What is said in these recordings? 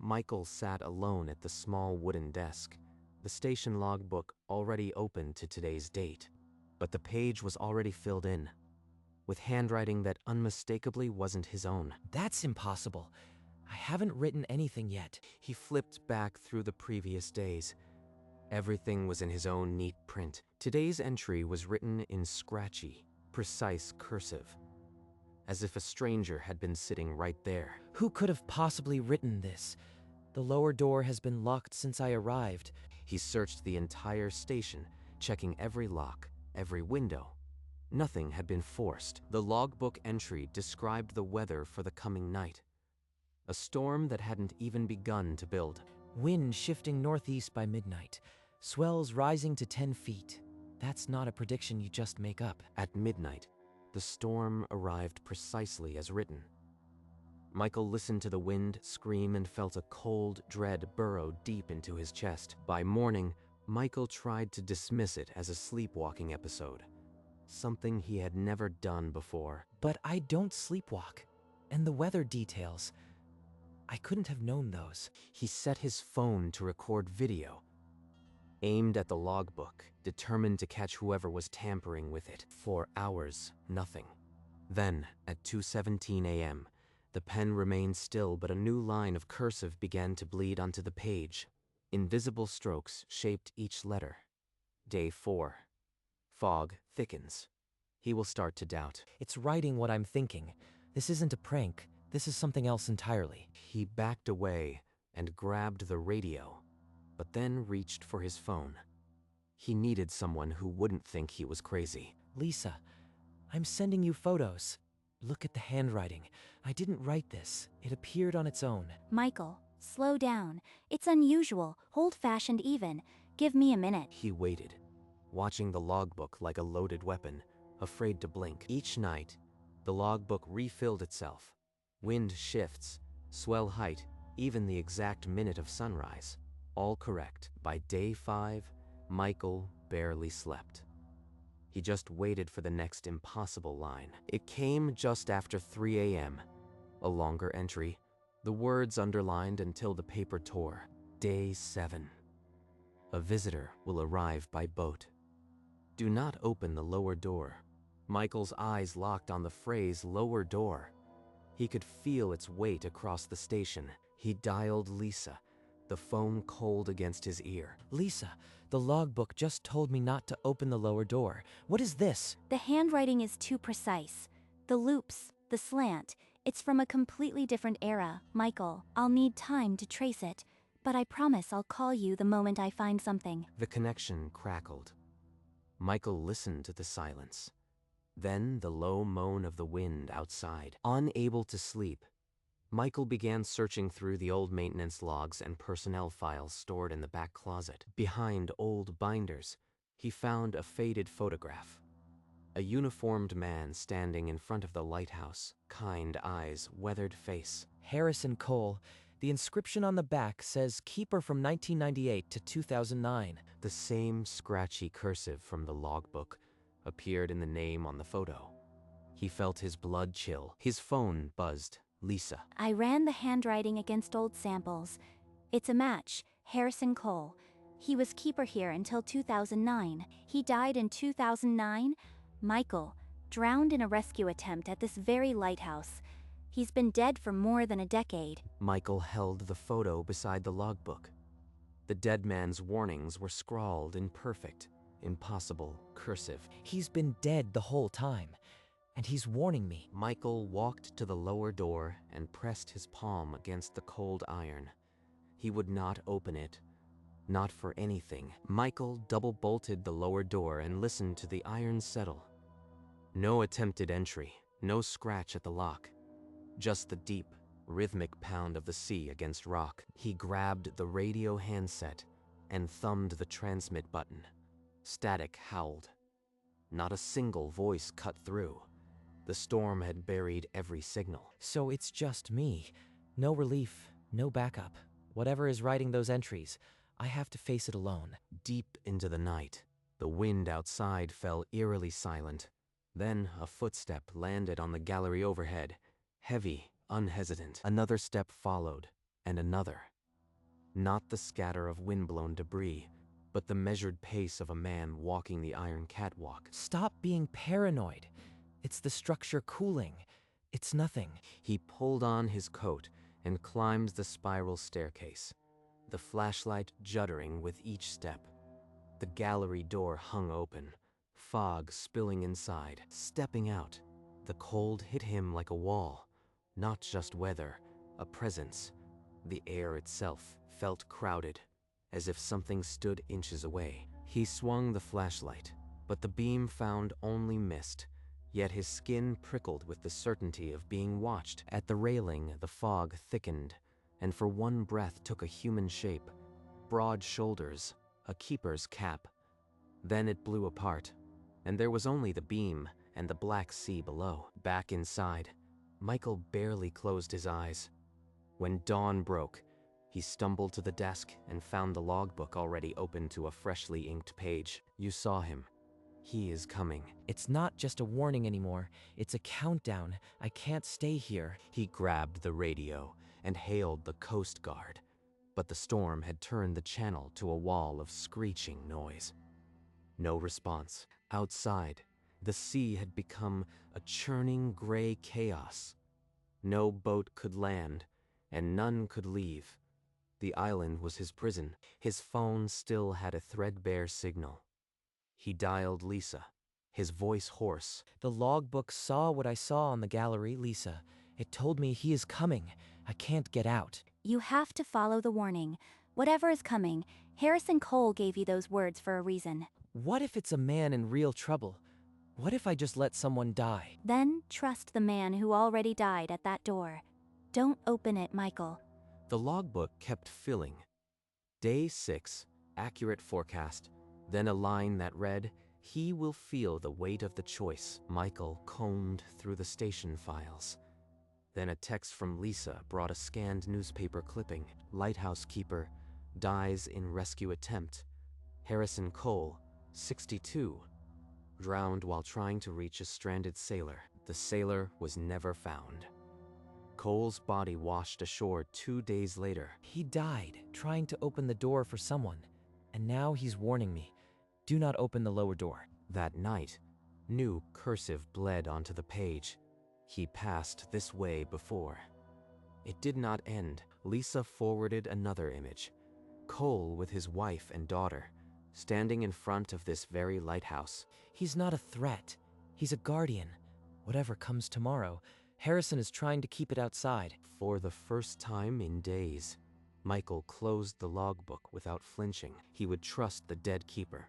Michael sat alone at the small wooden desk, the station logbook already open to today's date. But the page was already filled in, with handwriting that unmistakably wasn't his own. That's impossible. I haven't written anything yet. He flipped back through the previous days. Everything was in his own neat print. Today's entry was written in scratchy, precise cursive, as if a stranger had been sitting right there. Who could have possibly written this? The lower door has been locked since I arrived. He searched the entire station, checking every lock, every window. Nothing had been forced. The logbook entry described the weather for the coming night. A storm that hadn't even begun to build. Wind shifting northeast by midnight. Swells rising to 10 feet. That's not a prediction you just make up. At midnight, the storm arrived precisely as written. Michael listened to the wind scream and felt a cold dread burrow deep into his chest. By morning, Michael tried to dismiss it as a sleepwalking episode, something he had never done before. But I don't sleepwalk. And the weather details, I couldn't have known those. He set his phone to record video, aimed at the logbook, determined to catch whoever was tampering with it. For hours, nothing. Then, at 2:17 a.m., the pen remained still, but a new line of cursive began to bleed onto the page. Invisible strokes shaped each letter. Day 4. Fog thickens. He will start to doubt. It's writing what I'm thinking. This isn't a prank. This is something else entirely. He backed away and grabbed the radio, but then reached for his phone. He needed someone who wouldn't think he was crazy. Lisa, I'm sending you photos. Look at the handwriting. I didn't write this. It appeared on its own. Michael, slow down. It's unusual, old-fashioned even. Give me a minute. He waited, watching the logbook like a loaded weapon, afraid to blink. Each night, the logbook refilled itself. Wind shifts, swell height, even the exact minute of sunrise. All correct. By day 5, Michael barely slept. He just waited for the next impossible line. It came just after 3 a.m. A longer entry, the words underlined until the paper tore. Day 7. A visitor will arrive by boat. Do not open the lower door. Michael's eyes locked on the phrase lower door. He could feel its weight across the station. He dialed Lisa, the phone cold against his ear. Lisa, the logbook just told me not to open the lower door. What is this? The handwriting is too precise. The loops, the slant, it's from a completely different era, Michael. I'll need time to trace it, but I promise I'll call you the moment I find something. The connection crackled. Michael listened to the silence. Then the low moan of the wind outside. Unable to sleep, Michael began searching through the old maintenance logs and personnel files stored in the back closet. Behind old binders, he found a faded photograph. A uniformed man standing in front of the lighthouse, kind eyes, weathered face. Harrison Cole. The inscription on the back says keeper from 1998 to 2009. The same scratchy cursive from the logbook appeared in the name on the photo. He felt his blood chill. His phone buzzed. Lisa. I ran the handwriting against old samples. It's a match. Harrison Cole. He was keeper here until 2009. He died in 2009? Michael, drowned in a rescue attempt at this very lighthouse. He's been dead for more than a decade. Michael held the photo beside the logbook. The dead man's warnings were scrawled in perfect, impossible cursive. He's been dead the whole time, and he's warning me. Michael walked to the lower door and pressed his palm against the cold iron. He would not open it, not for anything. Michael double-bolted the lower door and listened to the iron settle. No attempted entry, no scratch at the lock. Just the deep, rhythmic pound of the sea against rock. He grabbed the radio handset and thumbed the transmit button. Static howled. Not a single voice cut through. The storm had buried every signal. So it's just me. No relief, no backup. Whatever is writing those entries, I have to face it alone. Deep into the night, the wind outside fell eerily silent. Then a footstep landed on the gallery overhead. Heavy, unhesitant. Another step followed, and another. Not the scatter of wind-blown debris, but the measured pace of a man walking the iron catwalk. Stop being paranoid. It's the structure cooling. It's nothing. He pulled on his coat and climbed the spiral staircase, the flashlight juddering with each step. The gallery door hung open, fog spilling inside. Stepping out, the cold hit him like a wall. Not just weather, a presence. The air itself felt crowded, as if something stood inches away. He swung the flashlight, but the beam found only mist, yet his skin prickled with the certainty of being watched. At the railing, the fog thickened, and for one breath took a human shape. Broad shoulders, a keeper's cap. Then it blew apart, and there was only the beam and the black sea below. Back inside, Michael barely closed his eyes. When dawn broke, he stumbled to the desk and found the logbook already open to a freshly inked page. You saw him. He is coming. It's not just a warning anymore. It's a countdown. I can't stay here. He grabbed the radio and hailed the Coast Guard, but the storm had turned the channel to a wall of screeching noise. No response. Outside, the sea had become a churning gray chaos. No boat could land, and none could leave. The island was his prison. His phone still had a threadbare signal. He dialed Lisa, his voice hoarse. The logbook saw what I saw on the gallery, Lisa. It told me he is coming. I can't get out. You have to follow the warning. Whatever is coming, Harrison Cole gave you those words for a reason. What if it's a man in real trouble? What if I just let someone die? Then trust the man who already died at that door. Don't open it, Michael. The logbook kept filling. Day 6, accurate forecast, then a line that read, "He will feel the weight of the choice." Michael combed through the station files. Then a text from Lisa brought a scanned newspaper clipping. Lighthouse keeper dies in rescue attempt. Harrison Cole, 62, drowned while trying to reach a stranded sailor. The sailor was never found. Cole's body washed ashore 2 days later. He died trying to open the door for someone, and now he's warning me. Do not open the lower door. That night, new cursive bled onto the page. He passed this way before. It did not end. Lisa forwarded another image. Cole with his wife and daughter, standing in front of this very lighthouse. He's not a threat. He's a guardian. Whatever comes tomorrow, Harrison is trying to keep it outside. For the first time in days, Michael closed the logbook without flinching. He would trust the dead keeper.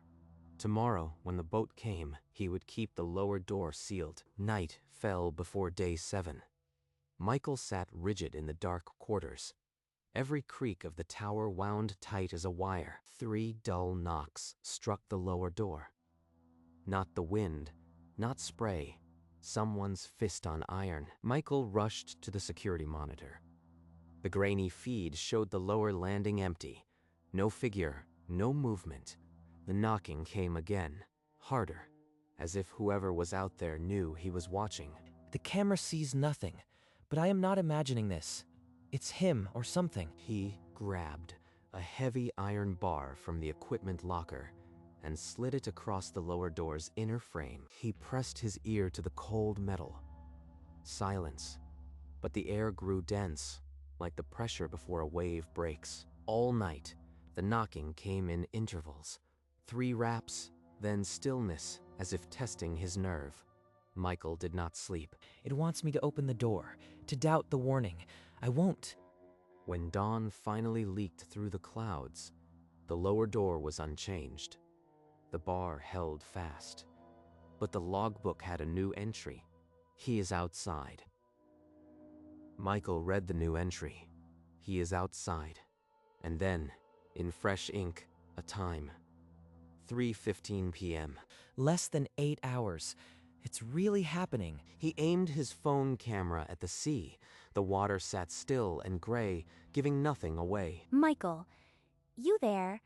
Tomorrow, when the boat came, he would keep the lower door sealed. Night fell before day 7. Michael sat rigid in the dark quarters. Every creak of the tower wound tight as a wire. 3 dull knocks struck the lower door. Not the wind, not spray, someone's fist on iron. Michael rushed to the security monitor. The grainy feed showed the lower landing empty. No figure, no movement. The knocking came again, harder, as if whoever was out there knew he was watching. The camera sees nothing, but I am not imagining this. It's him or something. He grabbed a heavy iron bar from the equipment locker and slid it across the lower door's inner frame. He pressed his ear to the cold metal. Silence, but the air grew dense, like the pressure before a wave breaks. All night, the knocking came in intervals. 3 raps, then stillness, as if testing his nerve. Michael did not sleep. It wants me to open the door, to doubt the warning. I won't. When dawn finally leaked through the clouds, the lower door was unchanged. The bar held fast. But the logbook had a new entry. He is outside. Michael read the new entry. He is outside. And then, in fresh ink, a time. 3:15 p.m. Less than 8 hours. It's really happening. He aimed his phone camera at the sea. The water sat still and gray, giving nothing away. Michael, you there?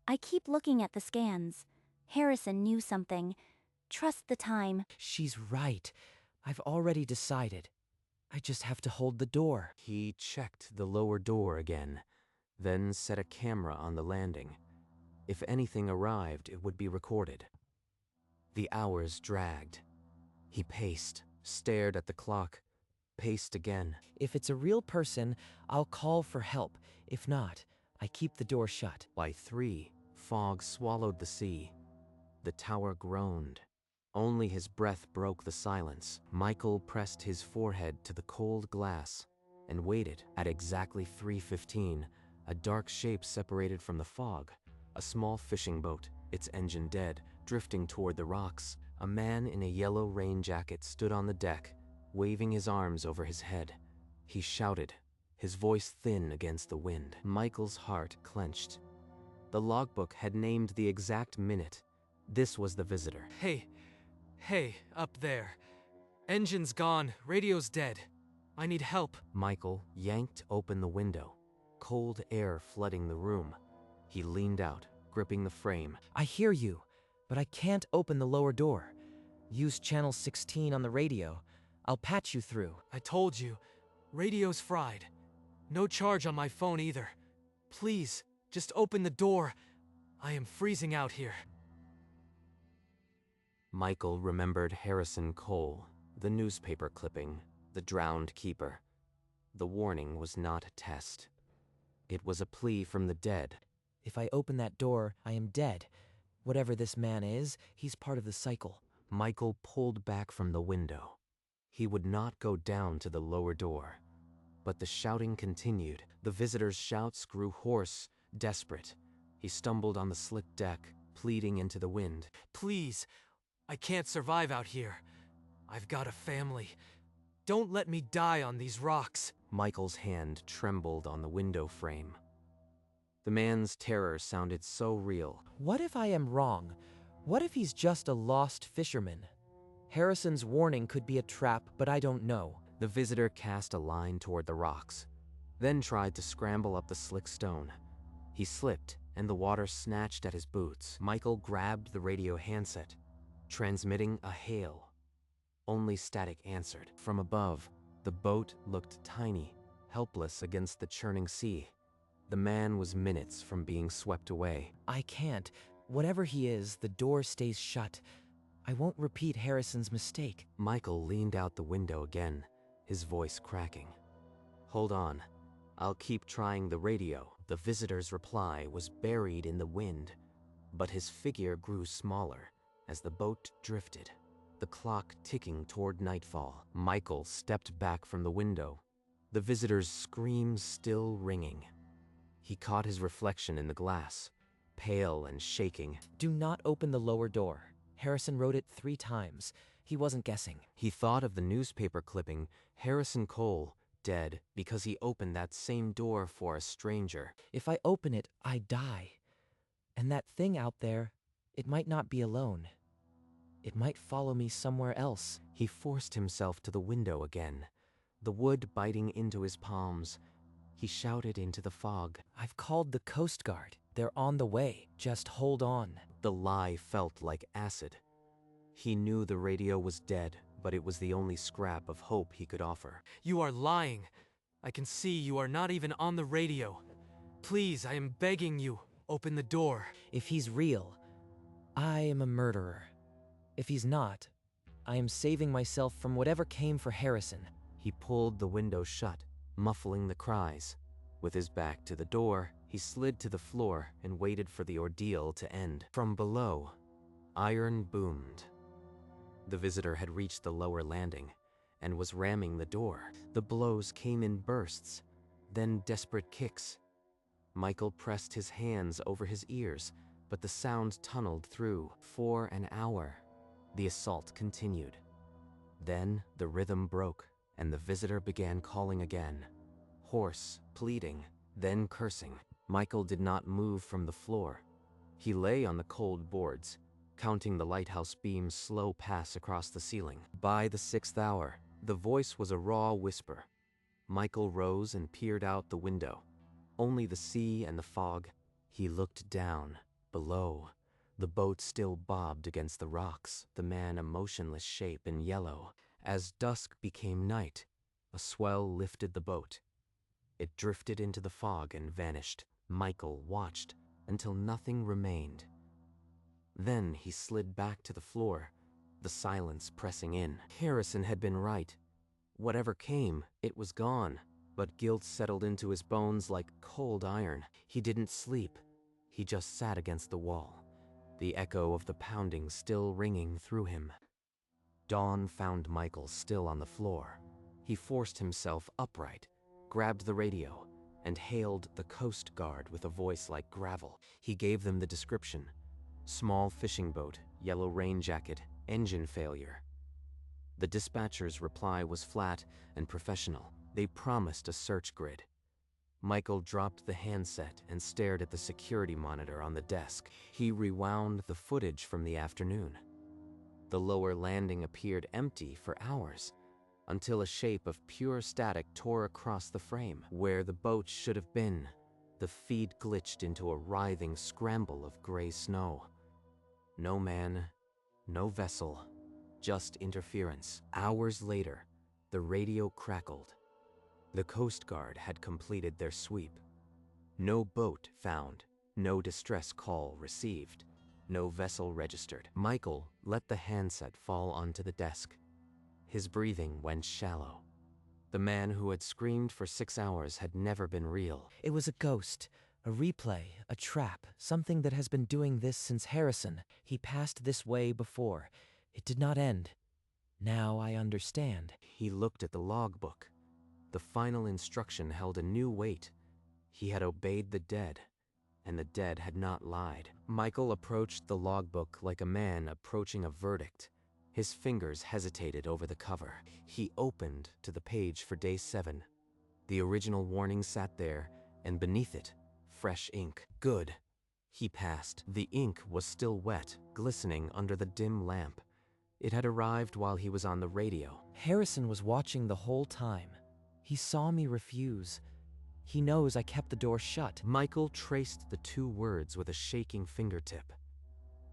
I keep looking at the scans. Harrison knew something. Trust the time. She's right. I've already decided. I just have to hold the door. He checked the lower door again. then set a camera on the landing. If anything arrived, it would be recorded. The hours dragged. He paced, stared at the clock, paced again. If it's a real person, I'll call for help. If not, I keep the door shut. By 3, fog swallowed the sea. The tower groaned. Only his breath broke the silence. Michael pressed his forehead to the cold glass and waited. At exactly 3:15, a dark shape separated from the fog. A small fishing boat, its engine dead, drifting toward the rocks. A man in a yellow rain jacket stood on the deck, waving his arms over his head. He shouted, his voice thin against the wind. Michael's heart clenched. The logbook had named the exact minute. This was the visitor. Hey, up there. Engine's gone, radio's dead. I need help. Michael yanked open the window, cold air flooding the room. He leaned out, gripping the frame. I hear you, but I can't open the lower door. Use channel 16 on the radio. I'll patch you through. I told you, radio's fried. No charge on my phone either. Please, just open the door. I am freezing out here. Michael remembered Harrison Cole, the newspaper clipping, the drowned keeper. The warning was not a test. It was a plea from the dead. If I open that door, I am dead. Whatever this man is, he's part of the cycle. Michael pulled back from the window. He would not go down to the lower door. But the shouting continued. The visitor's shouts grew hoarse, desperate. He stumbled on the slick deck, pleading into the wind. Please, I can't survive out here. I've got a family. Don't let me die on these rocks. Michael's hand trembled on the window frame. The man's terror sounded so real. What if I am wrong? What if he's just a lost fisherman? Harrison's warning could be a trap, but I don't know. The visitor cast a line toward the rocks, then tried to scramble up the slick stone. He slipped, and the water snatched at his boots. Michael grabbed the radio handset, transmitting a hail. Only static answered. From above, the boat looked tiny, helpless against the churning sea. The man was minutes from being swept away. I can't. Whatever he is, the door stays shut. I won't repeat Harrison's mistake. Michael leaned out the window again, his voice cracking. Hold on. I'll keep trying the radio. The visitor's reply was buried in the wind, but his figure grew smaller as the boat drifted, the clock ticking toward nightfall. Michael stepped back from the window, the visitor's screams still ringing. He caught his reflection in the glass, pale and shaking. Do not open the lower door. Harrison wrote it 3 times. He wasn't guessing. He thought of the newspaper clipping, Harrison Cole, dead because he opened that same door for a stranger. If I open it, I die. And that thing out there, it might not be alone. It might follow me somewhere else. He forced himself to the window again, the wood biting into his palms. He shouted into the fog. I've called the Coast Guard. They're on the way. Just hold on. The lie felt like acid. He knew the radio was dead, but it was the only scrap of hope he could offer. You are lying. I can see you are not even on the radio. Please, I am begging you, open the door. If he's real, I am a murderer. If he's not, I am saving myself from whatever came for Harrison. He pulled the window shut, muffling the cries. With his back to the door, he slid to the floor and waited for the ordeal to end. From below, iron boomed. The visitor had reached the lower landing and was ramming the door. The blows came in bursts, then desperate kicks. Michael pressed his hands over his ears, but the sound tunneled through. For an hour, the assault continued. Then the rhythm broke, and the visitor began calling again. Hoarse, pleading, then cursing. Michael did not move from the floor. He lay on the cold boards, counting the lighthouse beam's slow pass across the ceiling. By the 6th hour, the voice was a raw whisper. Michael rose and peered out the window. Only the sea and the fog. He looked down, below. The boat still bobbed against the rocks, the man a motionless shape in yellow. As dusk became night, a swell lifted the boat. It drifted into the fog and vanished. Michael watched until nothing remained. Then he slid back to the floor, the silence pressing in. Harrison had been right. Whatever came, it was gone. But guilt settled into his bones like cold iron. He didn't sleep. He just sat against the wall, the echo of the pounding still ringing through him. Dawn found Michael still on the floor. He forced himself upright, grabbed the radio, and hailed the Coast Guard with a voice like gravel. He gave them the description: small fishing boat, yellow rain jacket, engine failure. The dispatcher's reply was flat and professional. They promised a search grid. Michael dropped the handset and stared at the security monitor on the desk. He rewound the footage from the afternoon. The lower landing appeared empty for hours, until a shape of pure static tore across the frame. Where the boat should have been, the feed glitched into a writhing scramble of gray snow. No man, no vessel, just interference. Hours later, the radio crackled. The Coast Guard had completed their sweep. No boat found, no distress call received, no vessel registered. Michael let the handset fall onto the desk. His breathing went shallow. The man who had screamed for 6 hours had never been real. It was a ghost, a replay, a trap, something that has been doing this since Harrison. He passed this way before. It did not end. Now I understand. He looked at the logbook. The final instruction held a new weight. He had obeyed the dead, and the dead had not lied. Michael approached the logbook like a man approaching a verdict. His fingers hesitated over the cover. He opened to the page for day 7. The original warning sat there, and beneath it, fresh ink. Good. He passed. The ink was still wet, glistening under the dim lamp. It had arrived while he was on the radio. Harrison was watching the whole time. He saw me refuse. He knows I kept the door shut. Michael traced the 2 words with a shaking fingertip.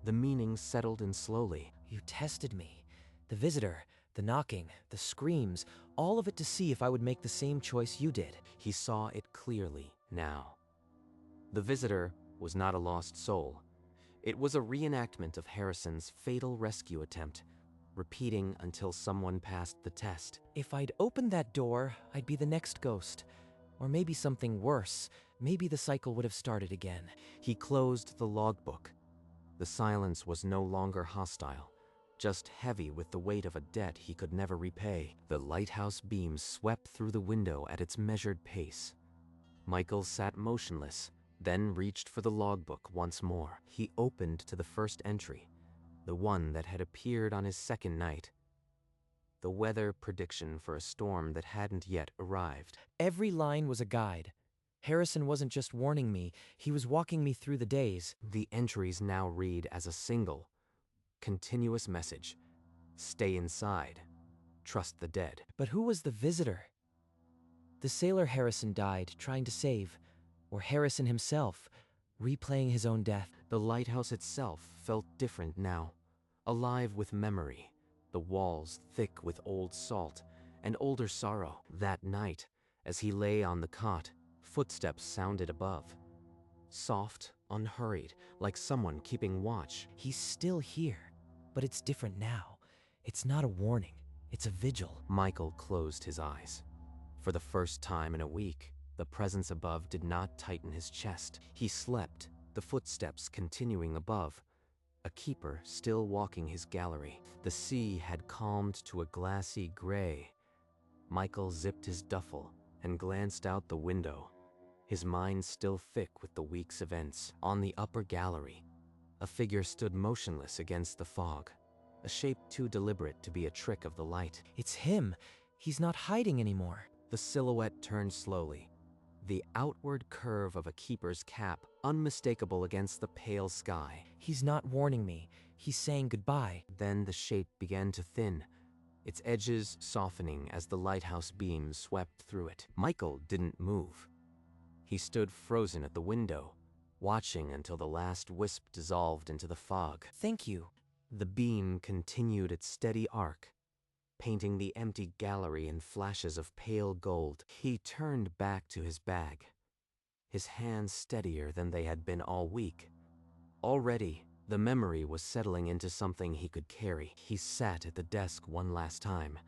The meaning settled in slowly. You tested me. The visitor, the knocking, the screams, all of it to see if I would make the same choice you did. He saw it clearly now. The visitor was not a lost soul. It was a reenactment of Harrison's fatal rescue attempt, repeating until someone passed the test. If I'd opened that door, I'd be the next ghost. Or maybe something worse. Maybe the cycle would have started again. He closed the logbook. The silence was no longer hostile, just heavy with the weight of a debt he could never repay. The lighthouse beam swept through the window at its measured pace. Michael sat motionless, then reached for the logbook once more. He opened to the first entry, the one that had appeared on his second night. The weather prediction for a storm that hadn't yet arrived. Every line was a guide. Harrison wasn't just warning me, he was walking me through the days. The entries now read as a single, continuous message. Stay inside. Trust the dead. But who was the visitor? The sailor Harrison died trying to save, or Harrison himself, replaying his own death. The lighthouse itself felt different now, alive with memory, the walls thick with old salt and older sorrow. That night, as he lay on the cot, footsteps sounded above. Soft, unhurried, like someone keeping watch. He's still here, but it's different now. It's not a warning, it's a vigil. Michael closed his eyes. For the first time in a week, the presence above did not tighten his chest. He slept, the footsteps continuing above, a keeper still walking his gallery. The sea had calmed to a glassy gray. Michael zipped his duffel and glanced out the window, his mind still thick with the week's events. On the upper gallery, a figure stood motionless against the fog, a shape too deliberate to be a trick of the light. It's him. He's not hiding anymore. The silhouette turned slowly, the outward curve of a keeper's cap unmistakable against the pale sky. He's not warning me. He's saying goodbye. Then the shape began to thin, its edges softening as the lighthouse beam swept through it. Michael didn't move. He stood frozen at the window, watching until the last wisp dissolved into the fog. Thank you. The beam continued its steady arc, painting the empty gallery in flashes of pale gold. He turned back to his bag, his hands steadier than they had been all week. Already, the memory was settling into something he could carry. He sat at the desk one last time,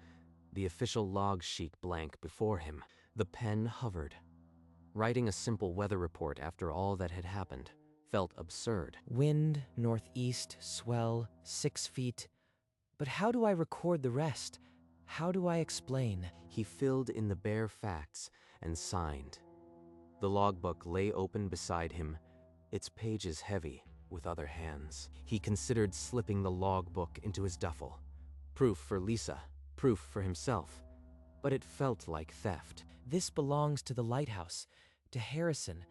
the official log sheet blank before him. The pen hovered. Writing a simple weather report after all that had happened felt absurd. Wind, northeast, swell, 6 feet. But how do I record the rest? How do I explain? He filled in the bare facts and signed. The logbook lay open beside him, its pages heavy with other hands. He considered slipping the logbook into his duffel. Proof for Lisa, proof for himself. But it felt like theft. This belongs to the Lighthouse, to Harrison.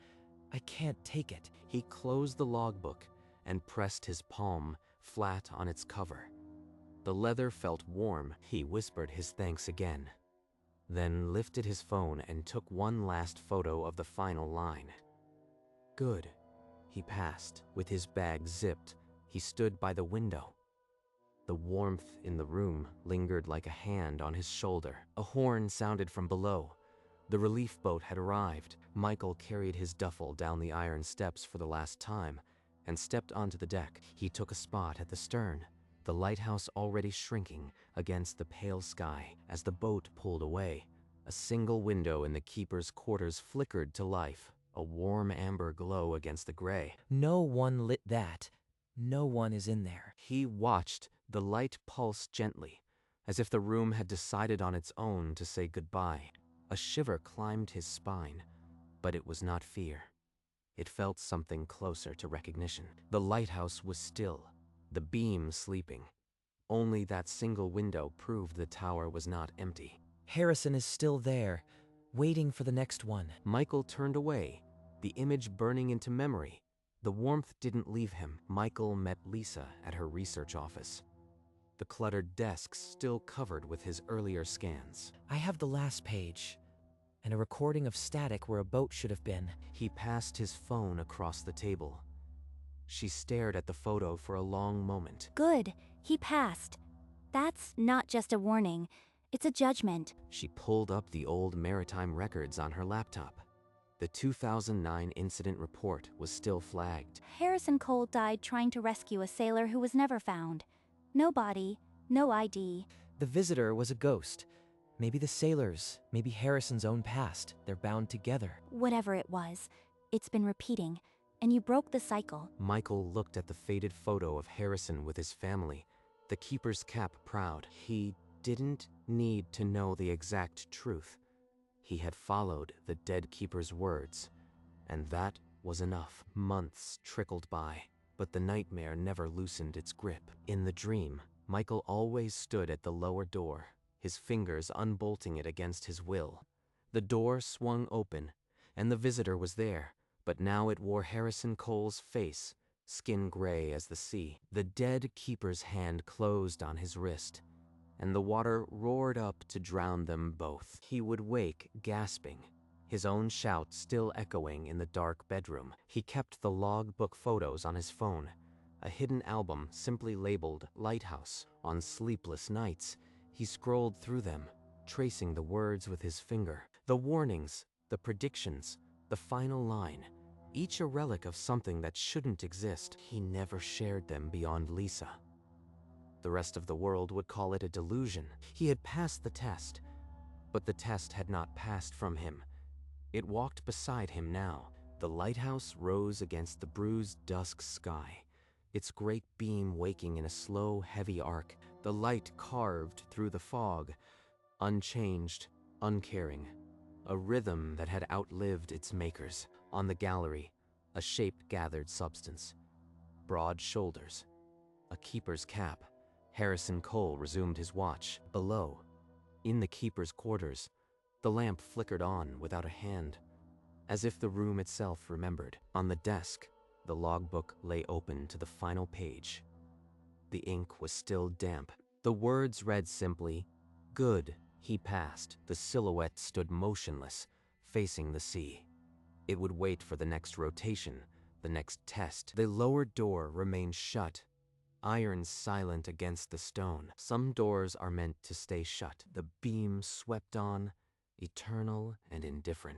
I can't take it. He closed the logbook and pressed his palm flat on its cover. The leather felt warm. He whispered his thanks again, then lifted his phone and took one last photo of the final line. Good. He passed. With his bag zipped, he stood by the window. The warmth in the room lingered like a hand on his shoulder. A horn sounded from below. The relief boat had arrived. Michael carried his duffel down the iron steps for the last time and stepped onto the deck. He took a spot at the stern, the lighthouse already shrinking against the pale sky. As the boat pulled away, a single window in the keeper's quarters flickered to life, a warm amber glow against the gray. No one lit that. No one is in there. He watched the light pulse gently, as if the room had decided on its own to say goodbye. A shiver climbed his spine, but it was not fear. It felt something closer to recognition. The lighthouse was still, the beam sleeping. Only that single window proved the tower was not empty. Harrison is still there, waiting for the next one. Michael turned away, the image burning into memory. The warmth didn't leave him. Michael met Lisa at her research office, the cluttered desks still covered with his earlier scans. I have the last page, and a recording of static where a boat should have been. He passed his phone across the table. She stared at the photo for a long moment. Good, he passed. That's not just a warning, it's a judgment. She pulled up the old maritime records on her laptop. The 2009 incident report was still flagged. Harrison Cole died trying to rescue a sailor who was never found. No body, no ID. The visitor was a ghost. Maybe the sailors, maybe Harrison's own past. They're bound together. Whatever it was, it's been repeating, and you broke the cycle. Michael looked at the faded photo of Harrison with his family, the keeper's cap proud. He didn't need to know the exact truth. He had followed the dead keeper's words, and that was enough. Months trickled by, but the nightmare never loosened its grip. In the dream, Michael always stood at the lower door, his fingers unbolting it against his will. The door swung open, and the visitor was there, but now it wore Harrison Cole's face, skin gray as the sea. The dead keeper's hand closed on his wrist, and the water roared up to drown them both. He would wake, gasping, his own shout still echoing in the dark bedroom. He kept the logbook photos on his phone, a hidden album simply labeled Lighthouse. On sleepless nights, he scrolled through them, tracing the words with his finger. The warnings, the predictions, the final line, each a relic of something that shouldn't exist. He never shared them beyond Lisa. The rest of the world would call it a delusion. He had passed the test, but the test had not passed from him. It walked beside him now. The lighthouse rose against the bruised dusk sky, its great beam waking in a slow, heavy arc. The light carved through the fog, unchanged, uncaring, a rhythm that had outlived its makers. On the gallery, a shape-gathered substance. Broad shoulders, a keeper's cap. Harrison Cole resumed his watch. Below, in the keeper's quarters, the lamp flickered on without a hand, as if the room itself remembered. On the desk, the logbook lay open to the final page. The ink was still damp. The words read simply, "Good." He passed. The silhouette stood motionless, facing the sea. It would wait for the next rotation, the next test. The lower door remained shut, iron's silent against the stone. Some doors are meant to stay shut. The beam swept on, eternal and indifferent.